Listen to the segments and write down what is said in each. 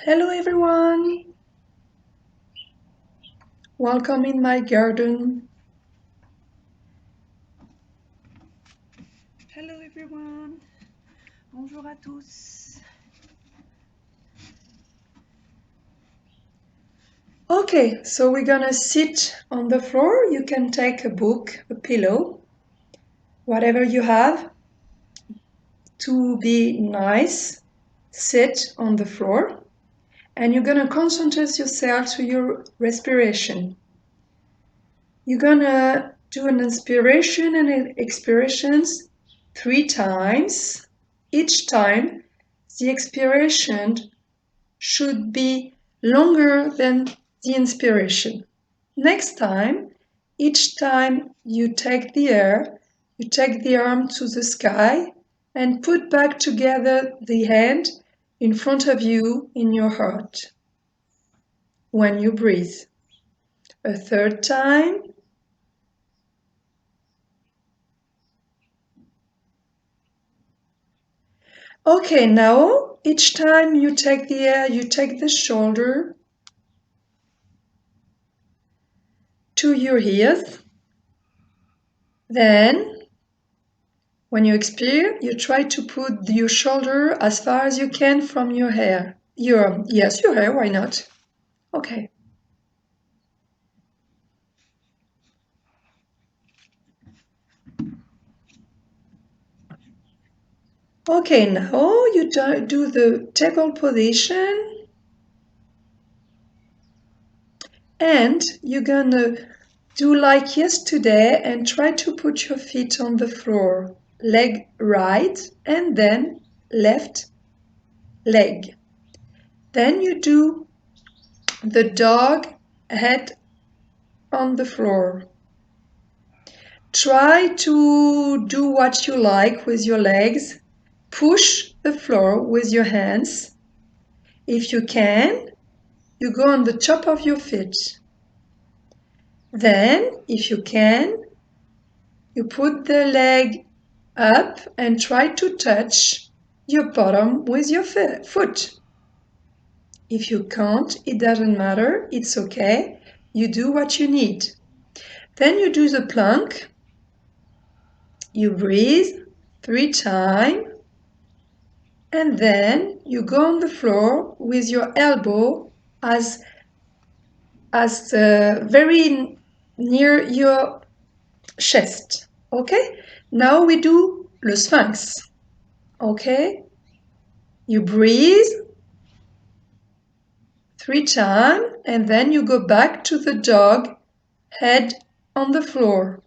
Hello everyone, welcome in my garden. Hello everyone, bonjour à tous. Okay, so we're gonna sit on the floor. You can take a book, a pillow, whatever you have to be nice. Sit on the floor and you're gonna concentrate yourself to your respiration. You're gonna do an inspiration and expirations 3 times. Each time the expiration should be longer than the inspiration. Next time, each time you take the air, you take the arm to the sky and put back together the hand in front of you in your heart when you breathe. A third time. Okay, now each time you take the air, you take the shoulder to your ears. Then, when you expire, you try to put your shoulder as far as you can from your hair. Your hair, why not? Okay. Okay, now you do the table position and you're gonna do like yesterday and try to put your feet on the floor. Leg right and then left leg. Then you do the dog head on the floor. Try to do what you like with your legs. Push the floor with your hands. If you can, you go on the top of your feet. Then, if you can, you put the leg up and try to touch your bottom with your foot. If you can't, it doesn't matter, it's okay. You do what you need. Then you do the plank. You breathe 3 times. And then you go on the floor with your elbow as very near your chest. Okay? Now we do le sphinx. Okay? You breathe 3 times and then you go back to the dog, head on the floor.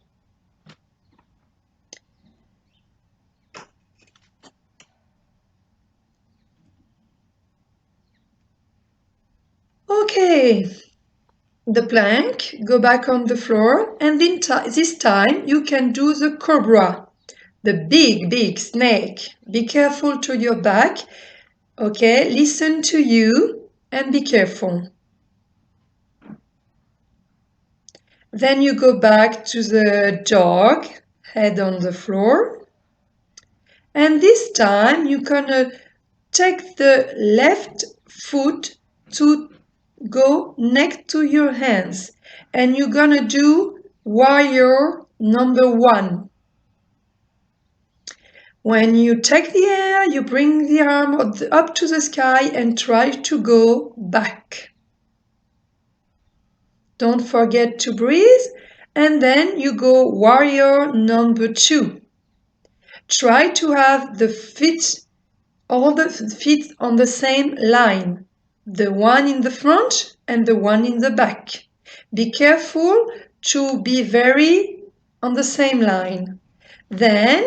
Okay, the plank, go back on the floor, and this time you can do the cobra, the big snake. Be careful to your back. Okay, listen to you and be careful. Then you go back to the dog, head on the floor. And this time you're gonna take the left foot to go next to your hands. And you're gonna do warrior number 1. When you take the air, you bring the arm up to the sky and try to go back. Don't forget to breathe, and then you go warrior number 2. Try to have all the feet on the same line, the one in the front and the one in the back. Be careful to be very on the same line. Then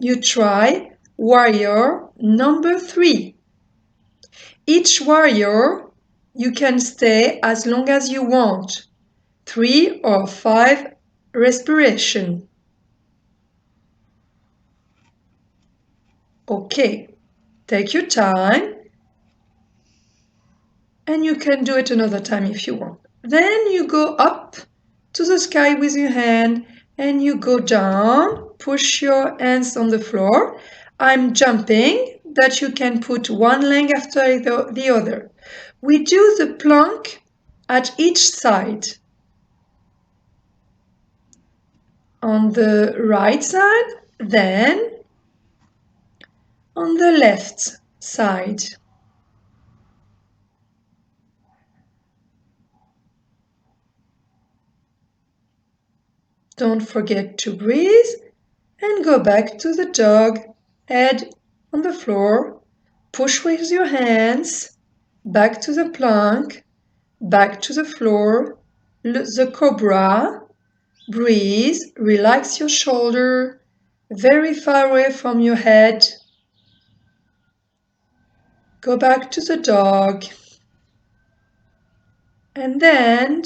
you try warrior number 3. Each warrior you can stay as long as you want, 3 or 5 respiration. Okay, take your time and you can do it another time if you want. Then you go up to the sky with your hand and you go down, push your hands on the floor. I'm jumping that you can put one leg after the other. We do the plank at each side. On the right side, then on the left side. Don't forget to breathe and go back to the dog, head on the floor, push with your hands, back to the plank, back to the floor, the cobra, breathe, relax your shoulder, very far away from your head. Go back to the dog. And then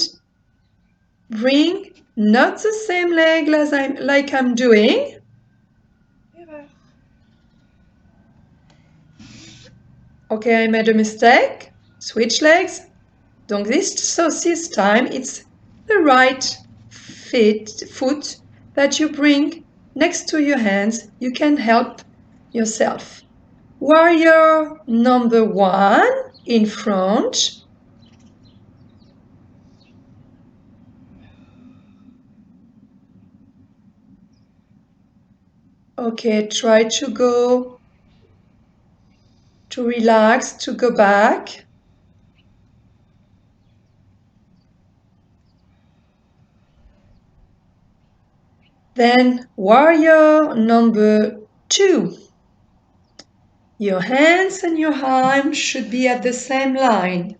bring not the same leg as I'm doing. Okay, I made a mistake. Switch legs. Donc this time it's the right foot that you bring next to your hands. You can help yourself. Warrior number 1 in front. Okay, try to relax, to go back. Then warrior number 2. Your hands and your arms should be at the same line.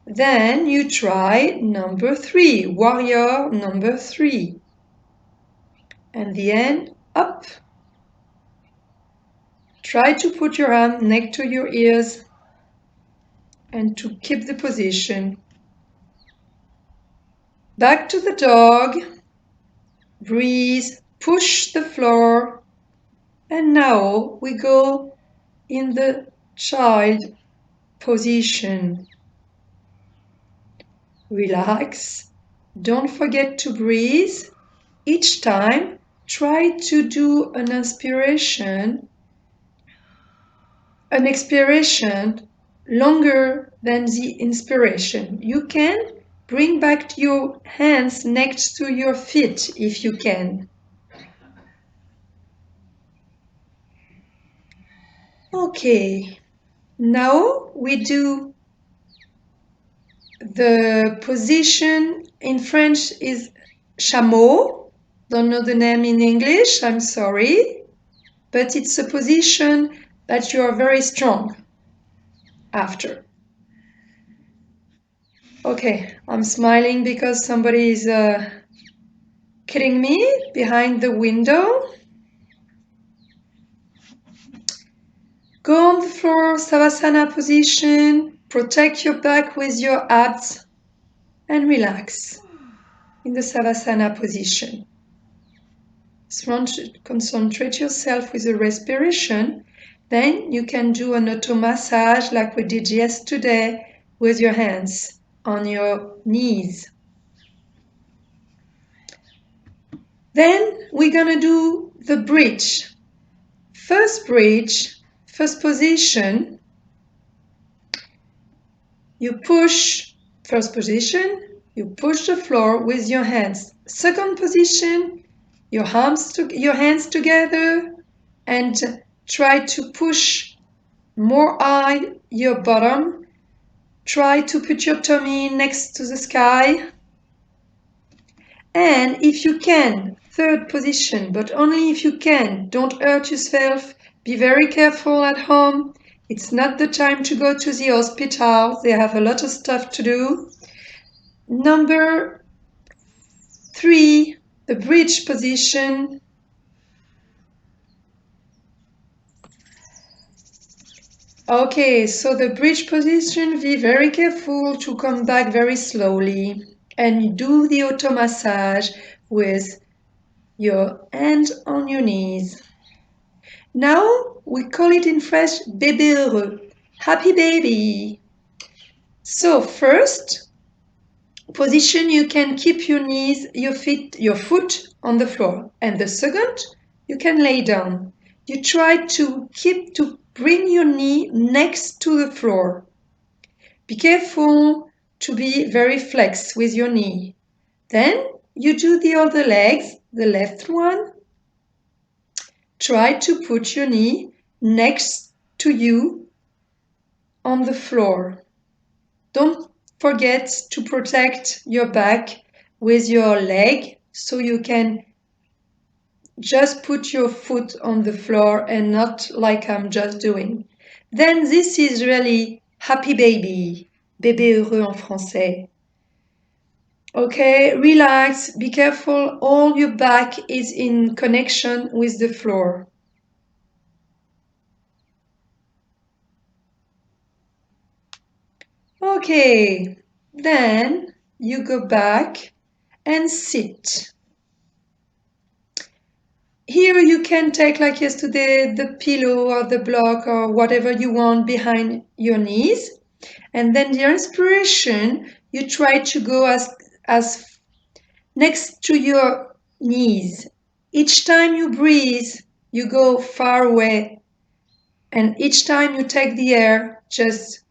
Then you try number 3, warrior number 3. And the end, up. Try to put your arm next to your ears and to keep the position. Back to the dog. Breathe, push the floor. And now we go in the child position. Relax. Don't forget to breathe. Each time, try to do an expiration longer than the inspiration. You can bring back your hands next to your feet if you can. Okay, now we do the position in French is chameau. Don't know the name in English, I'm sorry. But it's a position that you are very strong after. Okay, I'm smiling because somebody is kidding me behind the window. Go on the floor, Savasana position. Protect your back with your abs and relax in the Savasana position. Concentrate yourself with the respiration. Then you can do an auto massage like we did yesterday with your hands on your knees. Then we're gonna do the bridge. First position, you push, first position, you push the floor with your hands. Second position, your hands together and try to push more high your bottom. Try to put your tummy next to the sky. And if you can, third position, but only if you can, don't hurt yourself. Be very careful at home. It's not the time to go to the hospital. They have a lot of stuff to do. Number 3, the bridge position. Okay, so the bridge position, be very careful to come back very slowly and do the auto massage with your hand on your knees. Now we call it in French bébé heureux, happy baby. So first position, you can keep your knees, your foot on the floor, and the second, you can lay down. You try to bring your knee next to the floor. Be careful to be very flexed with your knee. Then you do the other legs, the left one. Try to put your knee next to you on the floor. Don't forget to protect your back with your leg so you can just put your foot on the floor and not like I'm just doing. Then this is really happy baby, bébé heureux en français. Okay, relax, be careful, all your back is in connection with the floor. Okay, then you go back and sit. Here you can take, like yesterday, the pillow or the block or whatever you want behind your knees. And then the inspiration, you try to go as next to your knees. Each time you breathe, you go far away. And each time you take the air, just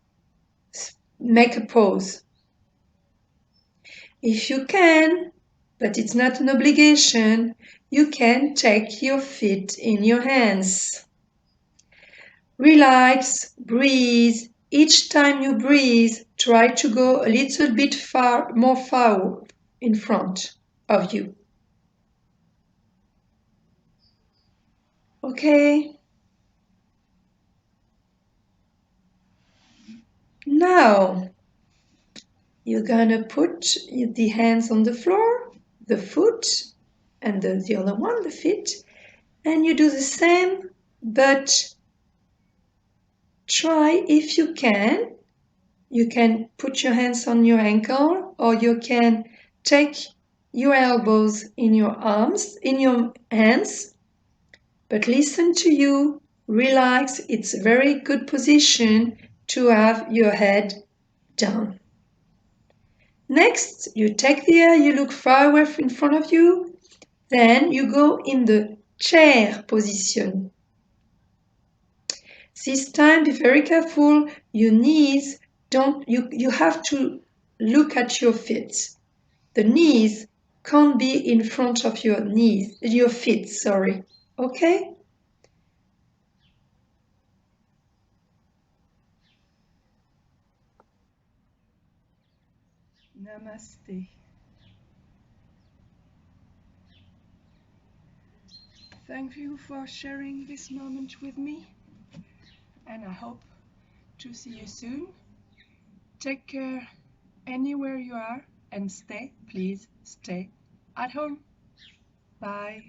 make a pause. If you can, but it's not an obligation, you can take your feet in your hands. Relax, breathe. Each time you breathe, try to go a little bit more far in front of you. Okay? Now, you're gonna put the hands on the floor, the foot, and the other one, the feet, and you do the same, but try if you can put your hands on your ankle, or you can take your elbows in your arms, in your hands, but listen to you, relax. It's a very good position to have your head down. Next, you take the air, you look far away in front of you, then you go in the chair position. This time, be very careful, your knees you have to look at your feet. The knees can't be in front of your feet, sorry. Okay? Namaste. Thank you for sharing this moment with me, and I hope to see you soon. Take care anywhere you are, and please stay at home. Bye.